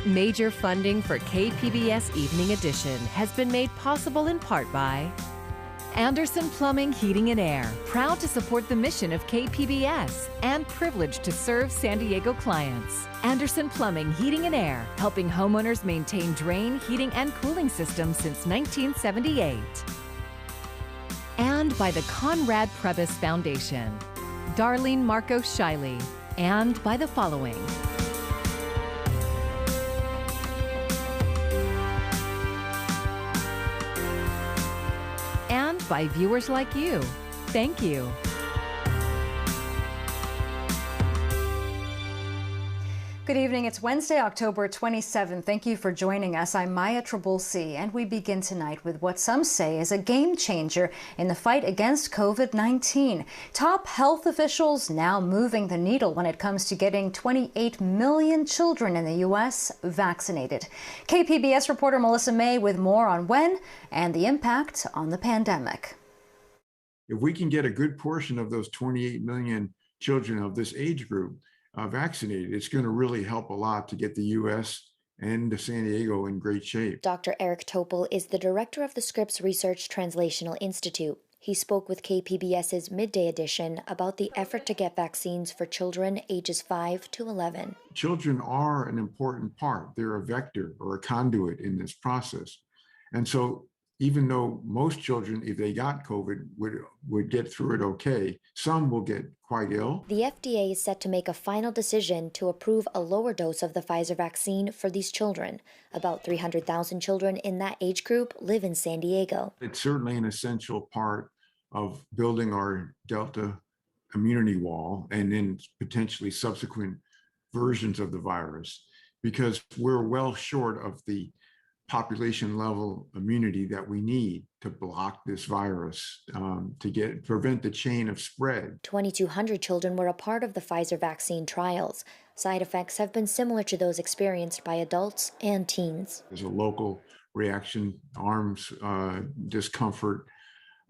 Major funding for KPBS Evening Edition has been made possible in part by Anderson Plumbing, Heating and Air, proud to support the mission of KPBS and privileged to serve San Diego clients. Anderson Plumbing, Heating and Air, helping homeowners maintain drain, heating, and cooling systems since 1978. And by the Conrad Prebys Foundation, Darlene Marco Shiley, and by the following. And by viewers like you. Thank you. Good evening. It's Wednesday, October 27th. Thank you for joining us. I'm Maya Trabulsi, and we begin tonight with what some say is a game changer in the fight against COVID-19. Top health officials now moving the needle when it comes to getting 28 million children in the U.S. vaccinated. KPBS reporter Melissa May with more on when and the impact on the pandemic. If we can get a good portion of those 28 million children of this age group vaccinated, it's going to really help a lot to get the U.S. and San Diego in great shape. Dr. Eric Topol is the director of the Scripps Research Translational Institute. He spoke with KPBS's Midday Edition about the effort to get vaccines for children ages 5 to 11. Children are an important part. They're a vector or a conduit in this process. And so even though most children, if they got COVID, would get through it okay, some will get quite ill. The FDA is set to make a final decision to approve a lower dose of the Pfizer vaccine for these children. About 300,000 children in that age group live in San Diego. It's certainly an essential part of building our Delta immunity wall and then potentially subsequent versions of the virus, because we're well short of the population level immunity that we need to block this virus, to prevent the chain of spread. 2,200 children were a part of the Pfizer vaccine trials. Side effects have been similar to those experienced by adults and teens. There's a local reaction, arms discomfort,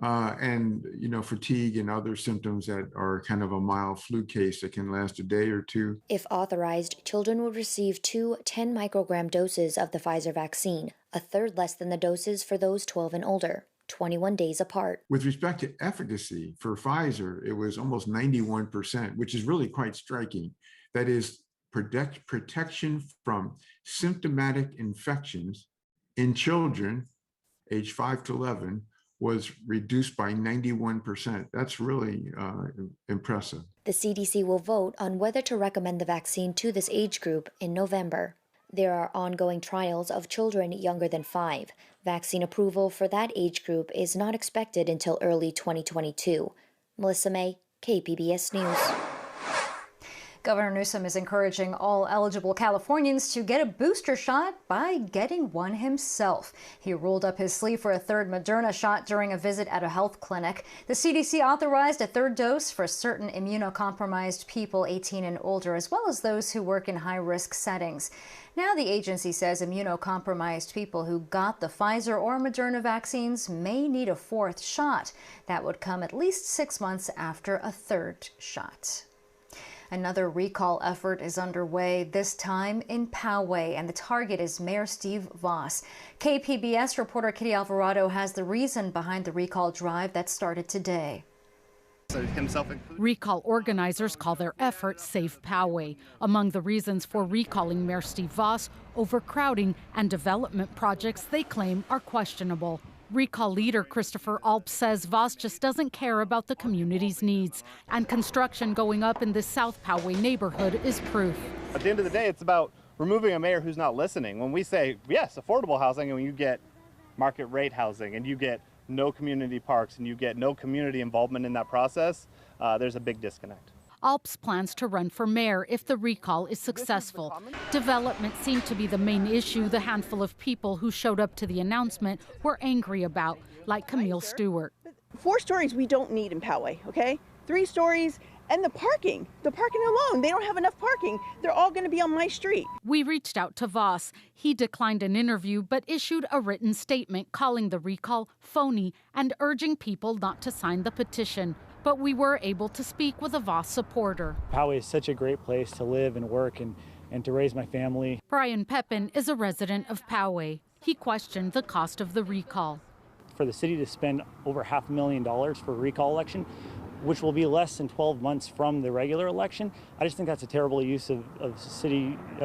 and fatigue and other symptoms that are kind of a mild flu case that can last a day or two. If authorized, children would receive 2 10-microgram doses of the Pfizer vaccine, a third less than the doses for those 12 and older, 21 days apart. With respect to efficacy for Pfizer, it was almost 91%, which is really quite striking. That is, protection from symptomatic infections in children age 5 to 11 was reduced by 91%. That's really impressive. The CDC will vote on whether to recommend the vaccine to this age group in November. There are ongoing trials of children younger than 5. Vaccine approval for that age group is not expected until early 2022. Melissa May, KPBS News. Governor Newsom is encouraging all eligible Californians to get a booster shot by getting one himself. He rolled up his sleeve for a third Moderna shot during a visit at a health clinic. The CDC authorized a third dose for certain immunocompromised people 18 and older, as well as those who work in high-risk settings. Now the agency says immunocompromised people who got the Pfizer or Moderna vaccines may need a fourth shot. That would come at least 6 months after a third shot. Another recall effort is underway, this time in Poway, and the target is Mayor Steve Voss. KPBS reporter Kitty Alvarado has the reason behind the recall drive that started today. Recall organizers call their effort Save Poway. Among the reasons for recalling Mayor Steve Voss, overcrowding and development projects they claim are questionable. Recall leader Christopher Alp says Voss just doesn't care about the community's needs, and construction going up in this South Poway neighborhood is proof. At the end of the day, it's about removing a mayor who's not listening. When we say, yes, affordable housing, and when you get market rate housing and you get no community parks and you get no community involvement in that process, there's a big disconnect. Alps plans to run for mayor if the recall is successful. Development seemed to be the main issue the handful of people who showed up to the announcement were angry about, like Camille Stewart. 4 stories we don't need in Poway, okay? 3 stories, and the parking alone, they don't have enough parking. They're all going to be on my street. We reached out to Voss. He declined an interview but issued a written statement calling the recall phony and urging people not to sign the petition. but we were able to speak with a Voss supporter. Poway is such a great place to live and work and to raise my family. Brian Pepin is a resident of Poway. He questioned the cost of the recall. For the city to spend over $500,000 for a recall election, which will be less than 12 months from the regular election, I just think that's a terrible use of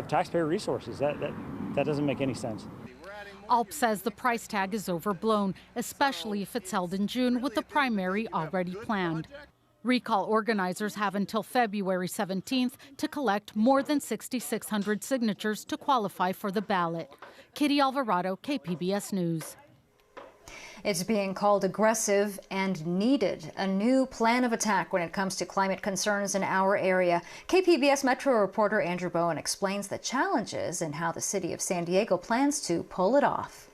taxpayer resources. That doesn't make any sense. Alp says the price tag is overblown, especially if it's held in June with the primary already planned. Recall organizers have until February 17th to collect more than 6,600 signatures to qualify for the ballot. Kitty Alvarado, KPBS News. It's being called aggressive and needed, a new plan of attack when it comes to climate concerns in our area. KPBS Metro reporter Andrew Bowen explains the challenges and how the city of San Diego plans to pull it off.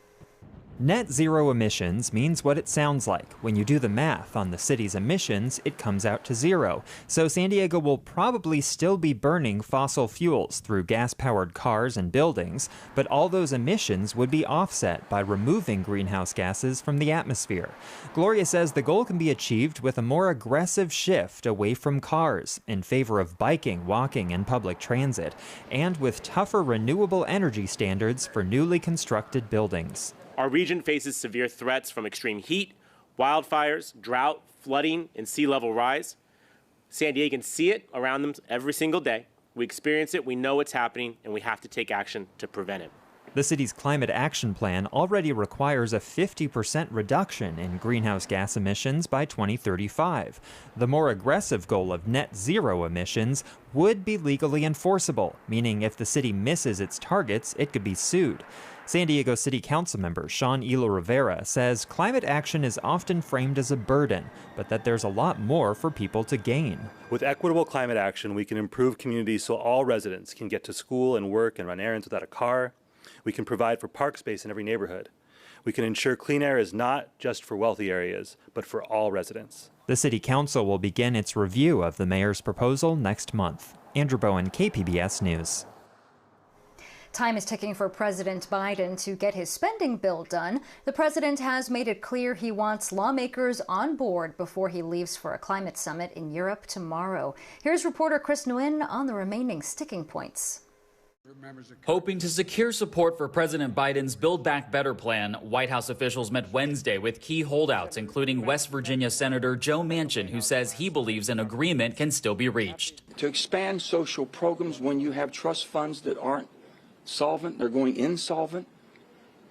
Net zero emissions means what it sounds like. When you do the math on the city's emissions, it comes out to zero. So San Diego will probably still be burning fossil fuels through gas-powered cars and buildings, but all those emissions would be offset by removing greenhouse gases from the atmosphere. Gloria says the goal can be achieved with a more aggressive shift away from cars in favor of biking, walking, and public transit, and with tougher renewable energy standards for newly constructed buildings. Our region faces severe threats from extreme heat, wildfires, drought, flooding, and sea level rise. San Diegans see it around them every single day. We experience it, we know it's happening, and we have to take action to prevent it. The city's climate action plan already requires a 50% reduction in greenhouse gas emissions by 2035. The more aggressive goal of net zero emissions would be legally enforceable, meaning if the city misses its targets, it could be sued. San Diego City Council member Sean Elo Rivera says climate action is often framed as a burden, but that there's a lot more for people to gain. With equitable climate action, we can improve communities so all residents can get to school and work and run errands without a car. We can provide for park space in every neighborhood. We can ensure clean air is not just for wealthy areas, but for all residents. The City Council will begin its review of the mayor's proposal next month. Andrew Bowen, KPBS News. Time is ticking for President Biden to get his spending bill done. The president has made it clear he wants lawmakers on board before he leaves for a climate summit in Europe tomorrow. Here's reporter Chris Nguyen on the remaining sticking points. Hoping to secure support for President Biden's Build Back Better plan, White House officials met Wednesday with key holdouts, including West Virginia Senator Joe Manchin, who says he believes an agreement can still be reached. To expand social programs when you have trust funds that aren't solvent, they're going insolvent,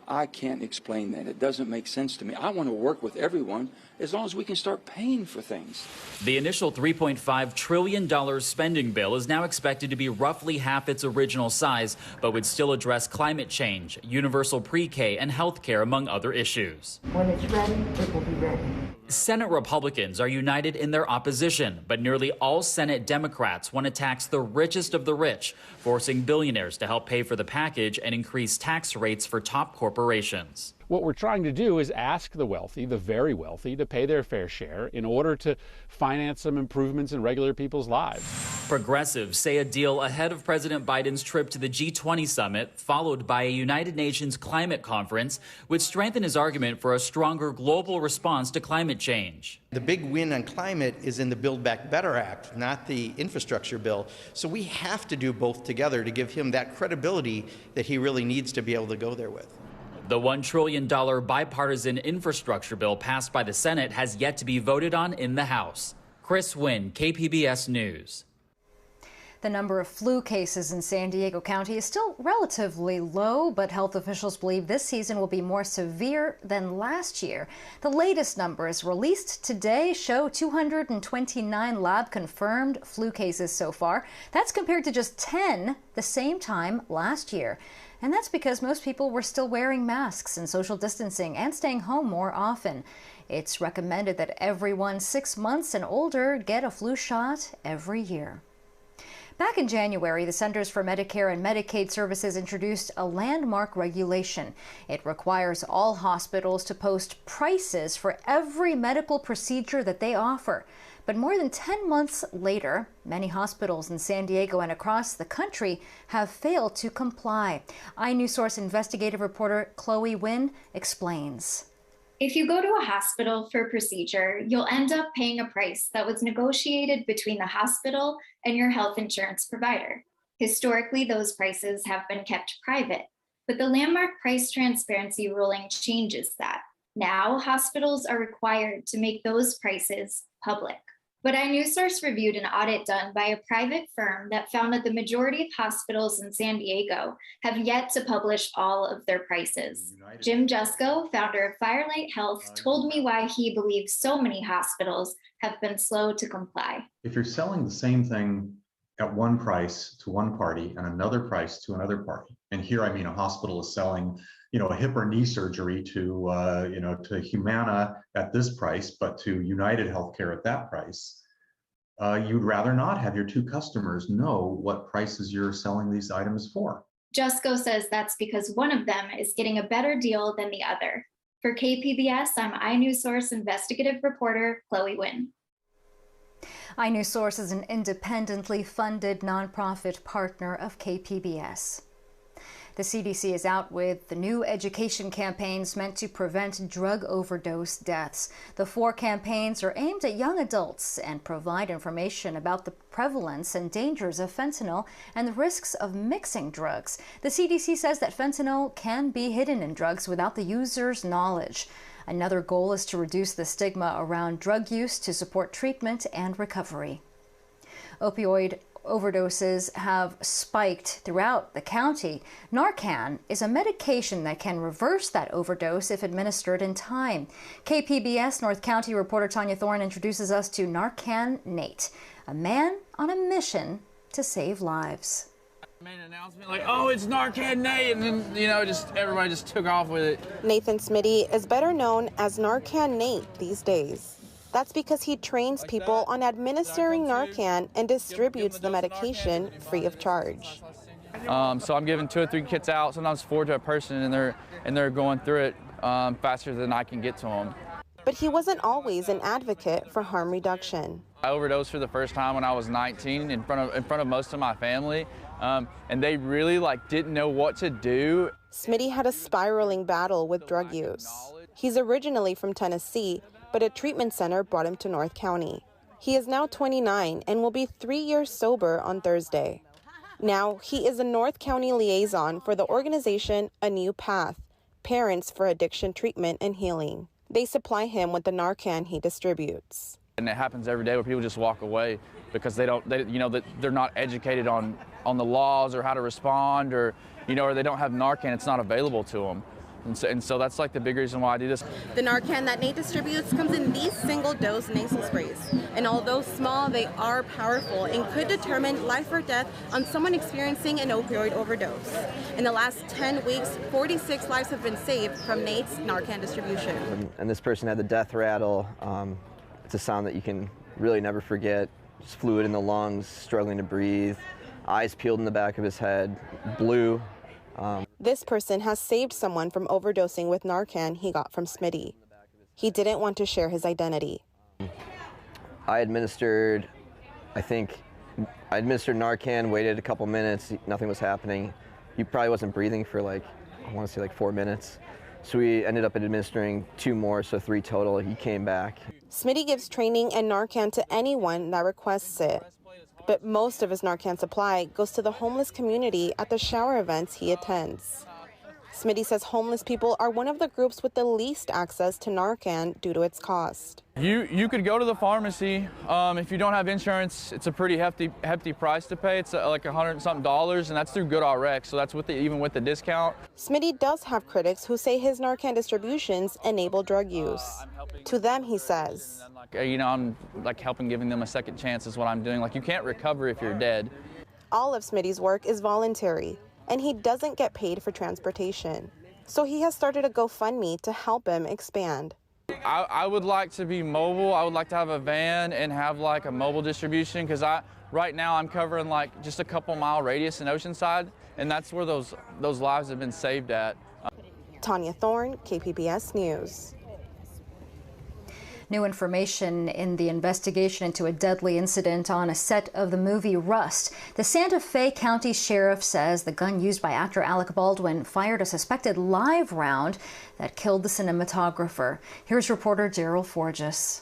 I can't explain that. It doesn't make sense to me. I want to work with everyone as long as we can start paying for things. The initial $3.5 trillion spending bill is now expected to be roughly half its original size, but would still address climate change, universal pre-K, and health care, among other issues. When it's ready, it will be ready. Senate Republicans are united in their opposition, but nearly all Senate Democrats want to tax the richest of the rich, forcing billionaires to help pay for the package and increase tax rates for top corporations. What we're trying to do is ask the wealthy, the very wealthy, to pay their fair share in order to finance some improvements in regular people's lives. Progressives say a deal ahead of President Biden's trip to the G20 summit, followed by a United Nations climate conference, would strengthen his argument for a stronger global response to climate change. The big win on climate is in the Build Back Better Act, not the infrastructure bill. So we have to do both together to give him that credibility that he really needs to be able to go there with. The $1 trillion bipartisan infrastructure bill passed by the Senate has yet to be voted on in the House. Chris Nguyen, KPBS News. The number of flu cases in San Diego County is still relatively low, but health officials believe this season will be more severe than last year. The latest numbers released today show 229 lab-confirmed flu cases so far. That's compared to just 10 the same time last year. And that's because most people were still wearing masks and social distancing and staying home more often. It's recommended that everyone 6 months and older get a flu shot every year. Back in January, the Centers for Medicare and Medicaid Services introduced a landmark regulation. It requires all hospitals to post prices for every medical procedure that they offer. But more than 10 months later, many hospitals in San Diego and across the country have failed to comply. iNewsSource investigative reporter Chloe Wynn explains. If you go to a hospital for a procedure, you'll end up paying a price that was negotiated between the hospital and your health insurance provider. Historically, those prices have been kept private, but the landmark price transparency ruling changes that. Now, hospitals are required to make those prices public. But iNewsSource reviewed an audit done by a private firm that found that the majority of hospitals in San Diego have yet to publish all of their prices. Jim Jusko, founder of Firelight Health, told me why he believes so many hospitals have been slow to comply. If you're selling the same thing at one price to one party and another price to another party, and here I mean a hospital is selling a hip or knee surgery to Humana at this price, but to United Healthcare at that price. You'd rather not have your two customers know what prices you're selling these items for. Jusko says that's because one of them is getting a better deal than the other. For KPBS, I'm iNewsSource investigative reporter Chloe Wynn. iNewsSource is an independently funded nonprofit partner of KPBS. The CDC is out with the new education campaigns meant to prevent drug overdose deaths. The 4 campaigns are aimed at young adults and provide information about the prevalence and dangers of fentanyl and the risks of mixing drugs. The CDC says that fentanyl can be hidden in drugs without the user's knowledge. Another goal is to reduce the stigma around drug use to support treatment and recovery. Opioid overdoses have spiked throughout the county. Narcan is a medication that can reverse that overdose if administered in time. KPBS North County reporter Tanya Thorne introduces us to Narcan Nate, a man on a mission to save lives. Made an announcement like, oh, it's Narcan Nate, and then, everybody just took off with it. Nathan Smitty is better known as Narcan Nate these days. That's because he trains people on administering Narcan and distributes the medication free of charge. So I'm giving 2 or 3 kits out, sometimes 4 to a person, and they're going through it faster than I can get to them. But he wasn't always an advocate for harm reduction. I overdosed for the first time when I was 19 in front of most of my family, and they really didn't know what to do. Smitty had a spiraling battle with drug use. He's originally from Tennessee, but a treatment center brought him to North County. He is now 29 and will be 3 years sober on Thursday. Now, he is a North County liaison for the organization A New Path, Parents for Addiction Treatment and Healing. They supply him with the Narcan he distributes. And it happens every day where people just walk away because they're not educated on the laws or how to respond, or they don't have Narcan, it's not available to them. And so that's the big reason why I do this. The Narcan that Nate distributes comes in these single-dose nasal sprays. And although small, they are powerful and could determine life or death on someone experiencing an opioid overdose. In the last 10 weeks, 46 lives have been saved from Nate's Narcan distribution. And this person had the death rattle. It's a sound that you can really never forget. Just fluid in the lungs, struggling to breathe, eyes peeled in the back of his head, blue. This person has saved someone from overdosing with Narcan he got from Smitty. He didn't want to share his identity. I administered Narcan, waited a couple minutes, nothing was happening. He probably wasn't breathing for I want to say 4 minutes. So we ended up administering 2 more, so 3 total. He came back. Smitty gives training and Narcan to anyone that requests it. But most of his Narcan supply goes to the homeless community at the shower events he attends. Smitty says homeless people are one of the groups with the least access to Narcan due to its cost. You could go to the pharmacy. If you don't have insurance, it's a pretty hefty price to pay. It's like $100 and something, and that's through GoodRx, so that's even with the discount. Smitty does have critics who say his Narcan distributions enable drug use. To them, he says, I'm helping, giving them a second chance is what I'm doing. You can't recover if you're dead. All of Smitty's work is voluntary, and he doesn't get paid for transportation. So he has started a GoFundMe to help him expand. I would like to be mobile. I would like to have a van and have a mobile distribution, because right now I'm covering just a couple mile radius in Oceanside, and that's where those lives have been saved at. Tanya Thorne, KPBS News. New information in the investigation into a deadly incident on a set of the movie Rust. The Santa Fe County Sheriff says the gun used by actor Alec Baldwin fired a suspected live round that killed the cinematographer. Here's reporter Daryl Forges.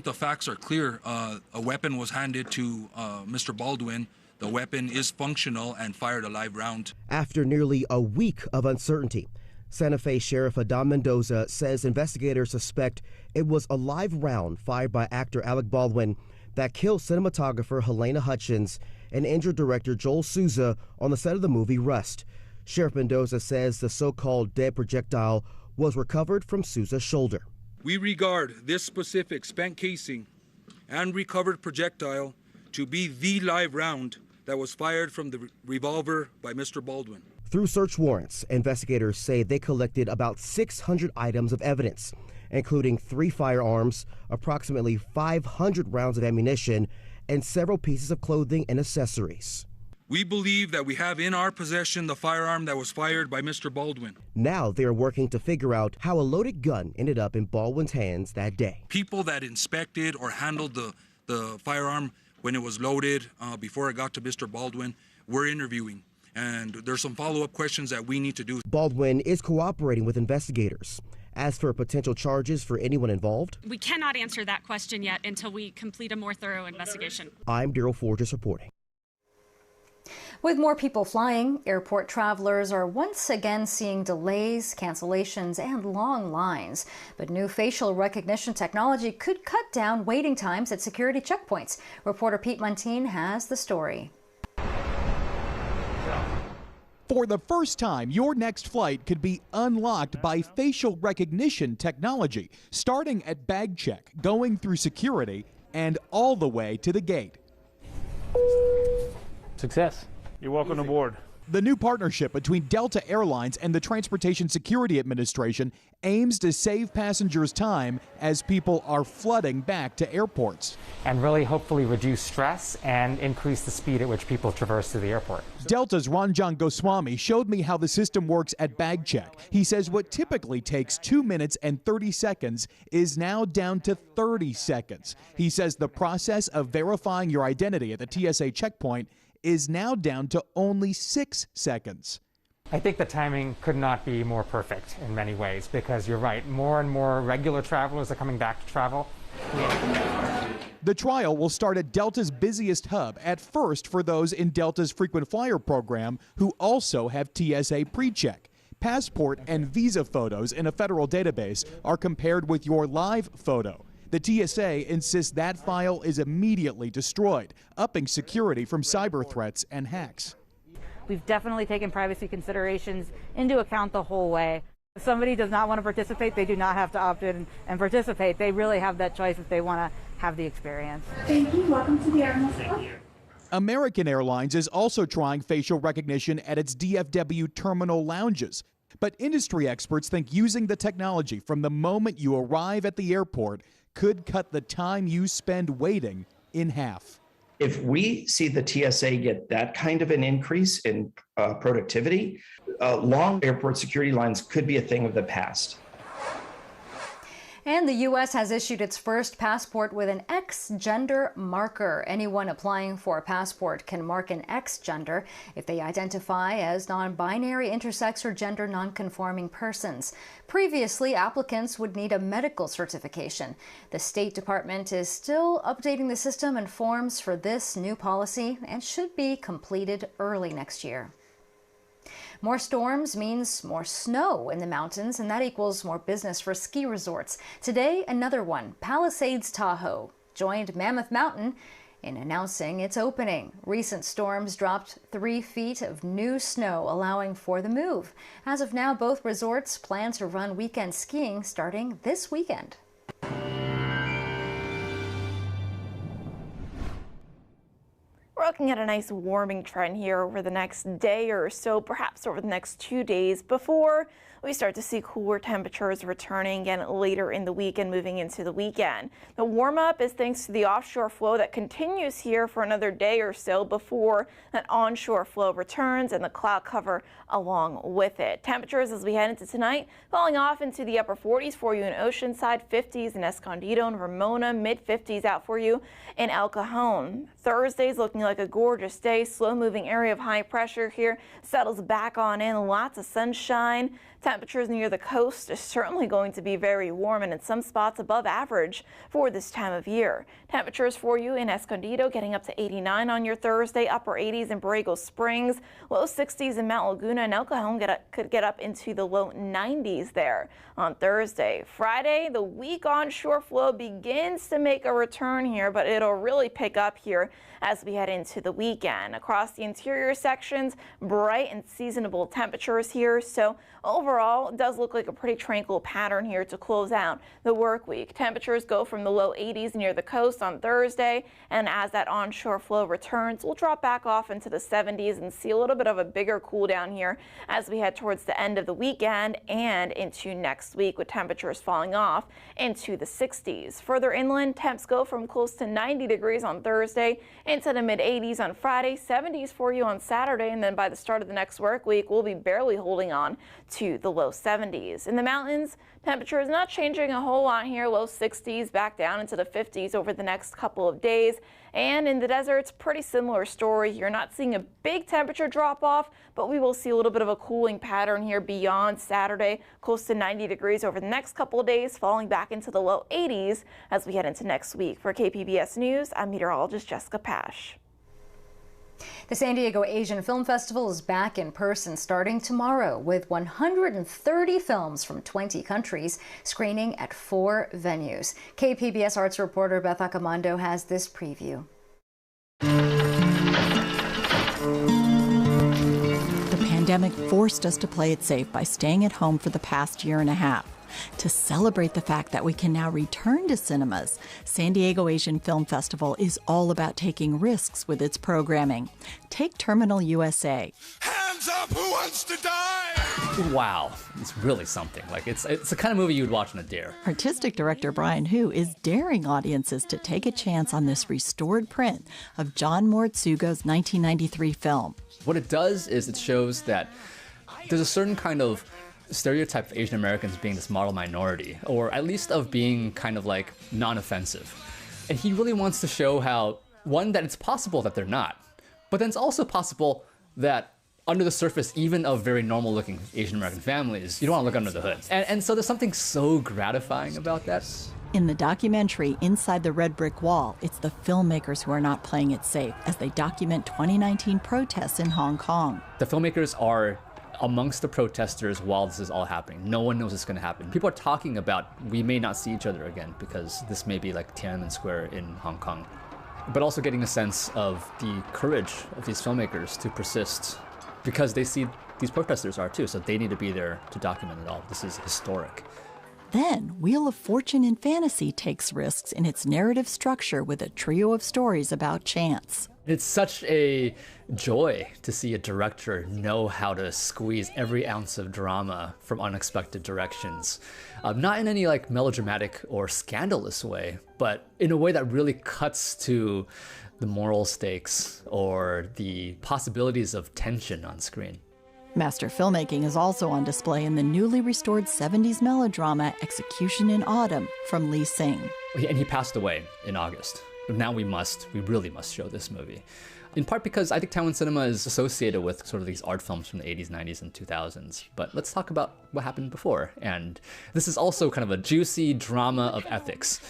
The facts are clear. A weapon was handed to Mr. Baldwin. The weapon is functional and fired a live round. After nearly a week of uncertainty, Santa Fe Sheriff Adam Mendoza says investigators suspect it was a live round fired by actor Alec Baldwin that killed cinematographer Helena Hutchins and injured director Joel Souza on the set of the movie Rust. Sheriff Mendoza says the so-called dead projectile was recovered from Souza's shoulder. We regard this specific spent casing and recovered projectile to be the live round that was fired from the revolver by Mr. Baldwin. Through search warrants, investigators say they collected about 600 items of evidence, including 3 firearms, approximately 500 rounds of ammunition, and several pieces of clothing and accessories. We believe that we have in our possession the firearm that was fired by Mr. Baldwin. Now they are working to figure out how a loaded gun ended up in Baldwin's hands that day. People that inspected or handled the firearm when it was loaded before it got to Mr. Baldwin, we're interviewing. And there's some follow-up questions that we need to do. Baldwin is cooperating with investigators. As for potential charges for anyone involved, we cannot answer that question yet until we complete a more thorough investigation. I'm Daryl Forges reporting. With more people flying, airport travelers are once again seeing delays, cancellations, and long lines. But new facial recognition technology could cut down waiting times at security checkpoints. Reporter Pete Muntean has the story. For the first time, your next flight could be unlocked by facial recognition technology, starting at bag check, going through security, and all the way to the gate. Success. You're welcome aboard. The new partnership between Delta Airlines and the Transportation Security Administration aims to save passengers time as people are flooding back to airports. And really hopefully reduce stress and increase the speed at which people traverse through the airport. Delta's Ranjan Goswami showed me how the system works at bag check. He says what typically takes 2 minutes and 30 seconds is now down to 30 seconds. He says the process of verifying your identity at the TSA checkpoint is now down to only 6 seconds. I think the timing could not be more perfect in many ways because you're right, more and more regular travelers are coming back to travel. The trial will start at Delta's busiest hub, at first for those in Delta's frequent flyer program who also have TSA pre-check. Passport and visa photos in a federal database are compared with your live photo. The TSA insists that file is immediately destroyed, upping security from cyber threats and hacks. We've definitely taken privacy considerations into account the whole way. If somebody does not want to participate, they do not have to opt in and participate. They really have that choice if they want to have the experience. Thank you. Welcome to the Airlines Club. American Airlines is also trying facial recognition at its DFW terminal lounges. But industry experts think using the technology from the moment you arrive at the airport could cut the time you spend waiting in half. If we see the TSA get that kind of an increase in productivity, long airport security lines could be a thing of the past. And the U.S. has issued its first passport with an X gender marker. Anyone applying for a passport can mark an X gender if they identify as non-binary, intersex, or gender non-conforming persons. Previously, applicants would need a medical certification. The State Department is still updating the system and forms for this new policy and should be completed early next year. More storms means more snow in the mountains, and that equals more business for ski resorts. Today, another one, Palisades Tahoe, joined Mammoth Mountain in announcing its opening. Recent storms dropped 3 feet of new snow, allowing for the move. As of now, both resorts plan to run weekend skiing starting this weekend. We're looking at a nice warming trend here over the next day or so, perhaps over the next 2 days, before we start to see cooler temperatures returning again later in the week and moving into the weekend. The warm up is thanks to the offshore flow that continues here for another day or so before that onshore flow returns and the cloud cover along with it. Temperatures as we head into tonight falling off into the upper 40s for you in Oceanside, 50s in Escondido and Ramona, mid 50s out for you in El Cajon. Thursday's looking like a gorgeous day. Slow moving area of high pressure here settles back on in. Lots of sunshine. Temperatures near the coast are certainly going to be very warm and in some spots above average for this time of year. Temperatures for you in Escondido getting up to 89 on your Thursday, upper 80s in Borrego Springs, low 60s in Mount Laguna, and El Cajon could get up into the low 90s there on Thursday. Friday, the weak onshore flow begins to make a return here, but it'll really pick up here as we head into the weekend. Across the interior sections, bright and seasonable temperatures here. So overall, it does look like a pretty tranquil pattern here to close out the work week. Temperatures go from the low 80s near the coast on Thursday, and as that onshore flow returns, we'll drop back off into the 70s and see a little bit of a bigger cool down here as we head towards the end of the weekend and into next week, with temperatures falling off into the 60s. Further inland, temps go from close to 90 degrees on Thursday into the mid 80s on Friday, 70s for you on Saturday, and then by the start of the next work week, we'll be barely holding on to the low 70s. In the mountains, temperature is not changing a whole lot here, low 60s back down into the 50s over the next couple of days. And in the deserts, pretty similar story. You're not seeing a big temperature drop off, but we will see a little bit of a cooling pattern here beyond Saturday, close to 90 degrees over the next couple of days, falling back into the low 80s as we head into next week. For KPBS News, I'm meteorologist Jessica Pash. The San Diego Asian Film Festival is back in person starting tomorrow with 130 films from 20 countries screening at 4 venues. KPBS arts reporter Beth Accomando has this preview. The pandemic forced us to play it safe by staying at home for the past year and a half. To celebrate the fact that we can now return to cinemas, San Diego Asian Film Festival is all about taking risks with its programming. Take Terminal USA. Hands up, who wants to die? Wow, it's really something. Like it's the kind of movie you'd watch on a dare. Artistic director Brian Hu is daring audiences to take a chance on this restored print of John Mortsugo's 1993 film. What it does is it shows that there's a certain kind of stereotype of Asian Americans being this model minority, or at least of being kind of like non-offensive. And he really wants to show how, one, that it's possible that they're not, but then it's also possible that under the surface, even of very normal looking Asian American families, you don't want to look under the hood. And so there's something so gratifying about that. In the documentary Inside the Red Brick Wall, it's the filmmakers who are not playing it safe as they document 2019 protests in Hong Kong. The filmmakers are amongst the protesters while this is all happening. No one knows it's going to happen. People are talking about we may not see each other again because this may be like Tiananmen Square in Hong Kong. But also getting a sense of the courage of these filmmakers to persist because they see these protesters are too, so they need to be there to document it all. This is historic. Then, Wheel of Fortune and Fantasy takes risks in its narrative structure with a trio of stories about chance. It's such a joy to see a director know how to squeeze every ounce of drama from unexpected directions. Not in any like melodramatic or scandalous way, but in a way that really cuts to the moral stakes or the possibilities of tension on screen. Master filmmaking is also on display in the newly restored 70s melodrama Execution in Autumn from Lee Sing. And he passed away in August. Now we really must show this movie. In part because I think Taiwan cinema is associated with sort of these art films from the 80s, 90s, and 2000s. But let's talk about what happened before. And this is also kind of a juicy drama of ethics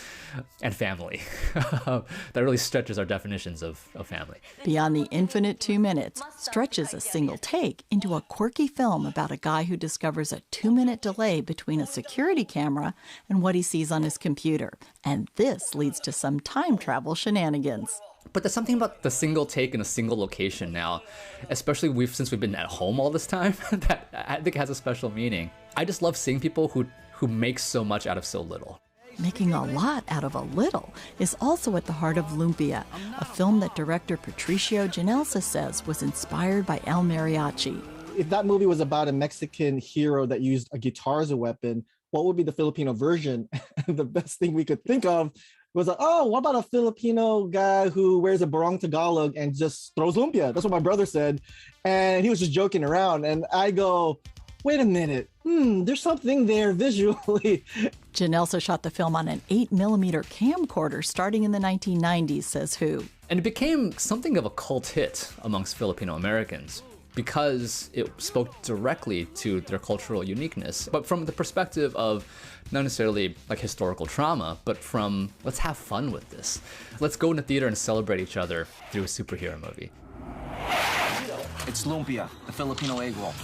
and family that really stretches our definitions of family. Beyond the infinite 2 minutes stretches a single take into a quirky film about a guy who discovers a 2-minute delay between a security camera and what he sees on his computer. And this leads to some time travel shenanigans. But there's something about the single take in a single location now, especially since we've been at home all this time, that I think has a special meaning. I just love seeing people who make so much out of so little. Making a lot out of a little is also at the heart of Lumpia, a film that director Patricio Ginelsa says was inspired by El Mariachi. If that movie was about a Mexican hero that used a guitar as a weapon, what would be the Filipino version? And the best thing we could think of was like, oh, what about a Filipino guy who wears a barong Tagalog and just throws lumpia? That's what my brother said. And he was just joking around. And I go, wait a minute, there's something there visually. Janelsa shot the film on an 8mm camcorder starting in the 1990s, says Who. And it became something of a cult hit amongst Filipino Americans because it spoke directly to their cultural uniqueness, but from the perspective of not necessarily like historical trauma, but from let's have fun with this. Let's go in the theater and celebrate each other through a superhero movie. It's lumpia, the Filipino egg roll.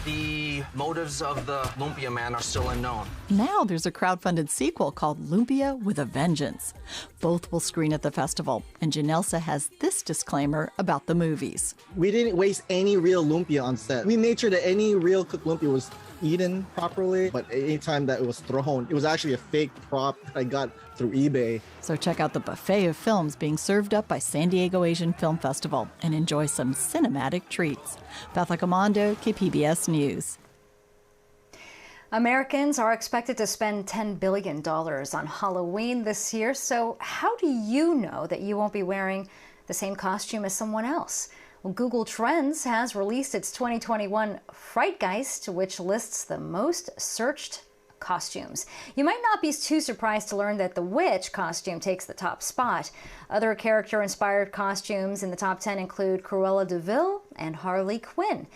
The motives of the lumpia man are still unknown. Now there's a crowdfunded sequel called Lumpia with a Vengeance. Both will screen at the festival, and Janelsa has this disclaimer about the movies. We didn't waste any real lumpia on set. We made sure that any real cooked lumpia was eaten properly, but anytime that it was thrown, it was actually a fake prop that I got through eBay. So check out the buffet of films being served up by San Diego Asian Film Festival and enjoy some cinematic treats. Beth Accomando, KPBS News. Americans are expected to spend $10 billion on Halloween this year, so how do you know that you won't be wearing the same costume as someone else? Well, Google Trends has released its 2021 Frightgeist, which lists the most searched costumes. You might not be too surprised to learn that the witch costume takes the top spot. Other character-inspired costumes in the top 10 include Cruella de Vil and Harley Quinn.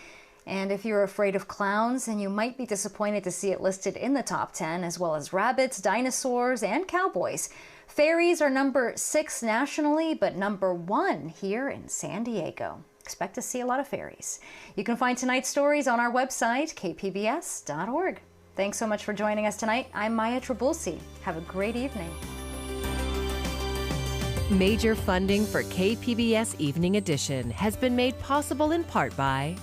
And if you're afraid of clowns, then you might be disappointed to see it listed in the top 10, as well as rabbits, dinosaurs, and cowboys. Fairies are number 6 nationally, but number 1 here in San Diego. Expect to see a lot of fairies. You can find tonight's stories on our website, kpbs.org. Thanks so much for joining us tonight. I'm Maya Trabulsi. Have a great evening. Major funding for KPBS Evening Edition has been made possible in part by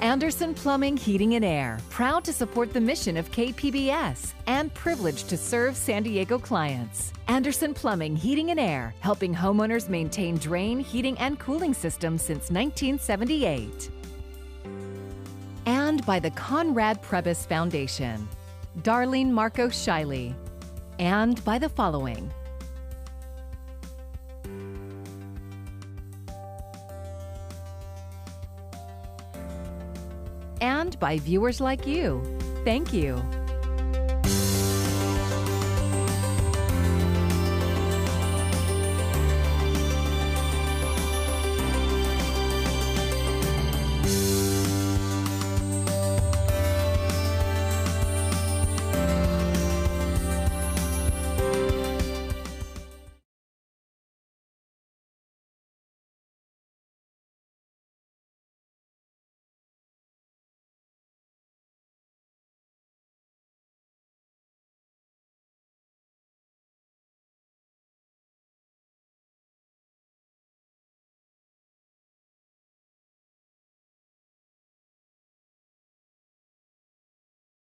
Anderson Plumbing, Heating and Air, proud to support the mission of KPBS and privileged to serve San Diego clients. Anderson Plumbing, Heating and Air, helping homeowners maintain drain, heating, and cooling systems since 1978. And by the Conrad Prebys Foundation, Darlene Marco Shiley, and by the following. And by viewers like you. Thank you.